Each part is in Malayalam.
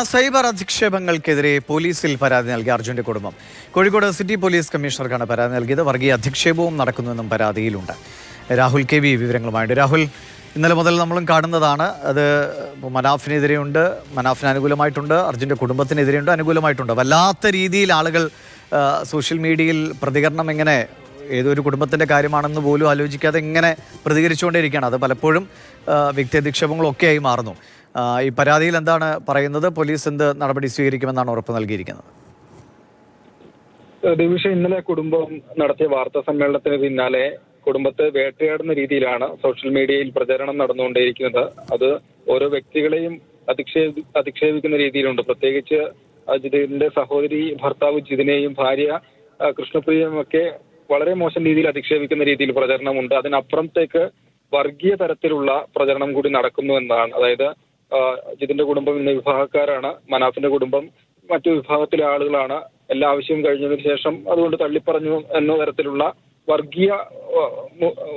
സൈബർ അധിക്ഷേപങ്ങൾക്കെതിരെ പോലീസിൽ പരാതി നൽകിയ അർജുന്റെ കുടുംബം കോഴിക്കോട് സിറ്റി പോലീസ് കമ്മീഷണർക്കാണ് പരാതി നൽകിയത്. വർഗീയ അധിക്ഷേപവും നടക്കുന്നുവെന്നും പരാതിയിലുണ്ട്. രാഹുൽ കെ വി വിവരങ്ങളുമായിട്ട്. രാഹുൽ, ഇന്നലെ മുതൽ നമ്മളും കാണുന്നതാണ്. അത് മനാഫിനെതിരെയുണ്ട്, മനാഫിന് അനുകൂലമായിട്ടുണ്ട്, അർജുന്റെ കുടുംബത്തിനെതിരെയുണ്ട്, അനുകൂലമായിട്ടുണ്ട്. വല്ലാത്ത രീതിയിൽ ആളുകൾ സോഷ്യൽ മീഡിയയിൽ പ്രതികരണം എങ്ങനെ ഏതൊരു കുടുംബത്തിൻ്റെ കാര്യമാണെന്ന് പോലും ആലോചിക്കാതെ ഇങ്ങനെ പ്രതികരിച്ചുകൊണ്ടേയിരിക്കുകയാണ്. അത് പലപ്പോഴും വ്യക്തി അധിക്ഷേപങ്ങളൊക്കെയായി മാറുന്നു. ഈ പരാതിയിൽ എന്താണ് പറയുന്നത്? പോലീസ് എന്ത് നടപടി സ്വീകരിക്കുമെന്നാണ് ഉറപ്പ് നൽകിയിരിക്കുന്നത്? ഡിവിഷൻ ഇന്നലെ കുടുംബം നടത്തിയ വാർത്താ സമ്മേളനത്തിന് പിന്നാലെ കുടുംബത്തെ വേട്ടയാടുന്ന രീതിയിലാണ് സോഷ്യൽ മീഡിയയിൽ പ്രചരണം നടന്നുകൊണ്ടേയിരിക്കുന്നത്. അത് ഓരോ വ്യക്തികളെയും അധിക്ഷേപിക്കുന്ന രീതിയിലുണ്ട്. പ്രത്യേകിച്ച് ജിതിന്റെ സഹോദരി ഭർത്താവ് ജിതിനെയും ഭാര്യ കൃഷ്ണപ്രിയയും ഒക്കെ വളരെ മോശം രീതിയിൽ അധിക്ഷേപിക്കുന്ന രീതിയിൽ പ്രചരണമുണ്ട്. അതിനപ്പുറത്തേക്ക് വർഗീയ തരത്തിലുള്ള പ്രചരണം കൂടി നടക്കുന്നു എന്നതാണ്. അതായത് ജിതിന്റെ കുടുംബം ഇന്ന വിഭാഗക്കാരാണ്, മനാഫിന്റെ കുടുംബം മറ്റു വിഭാഗത്തിലെ ആളുകളാണ്, എല്ലാ ആവശ്യവും കഴിഞ്ഞതിന് ശേഷം അതുകൊണ്ട് തള്ളിപ്പറഞ്ഞു എന്ന തരത്തിലുള്ള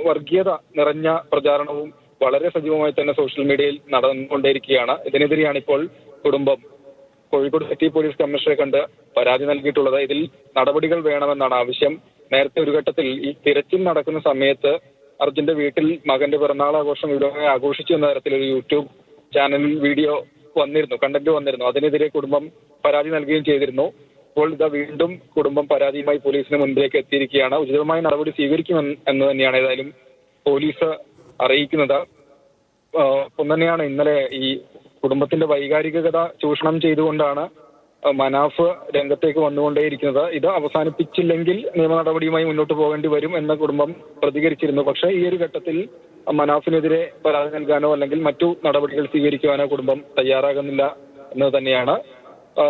വർഗീയത നിറഞ്ഞ പ്രചാരണവും വളരെ സജീവമായി തന്നെ സോഷ്യൽ മീഡിയയിൽ നടന്നുകൊണ്ടേയിരിക്കുകയാണ്. ഇതിനെതിരെയാണ് ഇപ്പോൾ കുടുംബം കോഴിക്കോട് സിറ്റി പോലീസ് കമ്മീഷണറെ കണ്ട് പരാതി നൽകിയിട്ടുള്ളത്. ഇതിൽ നടപടികൾ വേണമെന്നാണ് ആവശ്യം. നേരത്തെ ഒരു ഘട്ടത്തിൽ ഈ തിരച്ചിൽ നടക്കുന്ന സമയത്ത് അർജുന്റെ വീട്ടിൽ മകന്റെ പിറന്നാൾ ആഘോഷം വിപുലമായി ആഘോഷിച്ചു എന്ന തരത്തിലൊരു യൂട്യൂബ് ചാനലിൽ വീഡിയോ വന്നിരുന്നു, കണ്ടന്റ് വന്നിരുന്നു. അതിനെതിരെ കുടുംബം പരാതി നൽകുകയും ചെയ്തിരുന്നു. ഇപ്പോൾ ഇതാ വീണ്ടും കുടുംബം പരാതിയുമായി പോലീസിന് മുൻപിലേക്ക് എത്തിയിരിക്കുകയാണ്. ഉചിതമായ നടപടി സ്വീകരിക്കുമെന്ന് തന്നെയാണ് ഏതായാലും പോലീസ് അറിയിക്കുന്നത്. ഒപ്പം തന്നെയാണ് ഇന്നലെ ഈ കുടുംബത്തിന്റെ വൈകാരികത ചൂഷണം ചെയ്തുകൊണ്ടാണ് മനാഫ് രംഗത്തേക്ക് വന്നുകൊണ്ടേയിരിക്കുന്നത്. ഇത് അവസാനിപ്പിച്ചില്ലെങ്കിൽ നിയമ നടപടിയുമായി മുന്നോട്ട് പോകേണ്ടി വരും എന്ന കുടുംബം പ്രതികരിച്ചിരുന്നു. പക്ഷേ ഈ ഒരു ഘട്ടത്തിൽ മനാഫിനെതിരെ പരാതി നൽകാനോ അല്ലെങ്കിൽ മറ്റു നടപടികൾ സ്വീകരിക്കുവാനോ കുടുംബം തയ്യാറാകുന്നില്ല എന്നത് തന്നെയാണ്.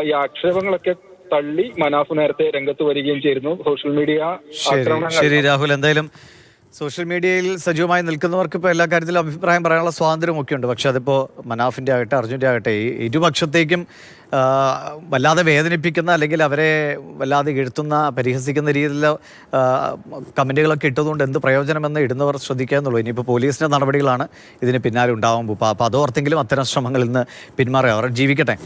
ഈ ആക്ഷേപങ്ങളൊക്കെ തള്ളി മനാഫ് നേരത്തെ രംഗത്ത് വരികയും ചെയ്തിരുന്നു. സോഷ്യൽ മീഡിയ ശരി രാഹുൽ, എന്തായാലും സോഷ്യൽ മീഡിയയിൽ സജീവമായി നിൽക്കുന്നവർക്ക് ഇപ്പോൾ എല്ലാ കാര്യത്തിലും അഭിപ്രായം പറയാനുള്ള സ്വാതന്ത്ര്യമൊക്കെ ഉണ്ട്. പക്ഷെ അതിപ്പോൾ മനാഫിൻ്റെ ആകട്ടെ അർജുൻ്റെ ആകട്ടെ ഈ ഇരുപക്ഷത്തേക്കും വല്ലാതെ വേദനിപ്പിക്കുന്ന അല്ലെങ്കിൽ അവരെ വല്ലാതെ എഴുത്തുന്ന പരിഹസിക്കുന്ന രീതിയിലുള്ള കമൻറ്റുകളൊക്കെ ഇട്ടതുകൊണ്ട് എന്ത് പ്രയോജനമെന്ന് ഇടുന്നവർ ശ്രദ്ധിക്കുക എന്നുള്ളൂ. ഇനിയിപ്പോൾ പോലീസിൻ്റെ നടപടികളാണ് ഇതിന് പിന്നാലെ ഉണ്ടാവാൻ പോകുക. അപ്പോൾ അതോർത്തെങ്കിലും അത്തരം ശ്രമങ്ങളിൽ നിന്ന് പിന്മാറുക. അവർ ജീവിക്കട്ടെ.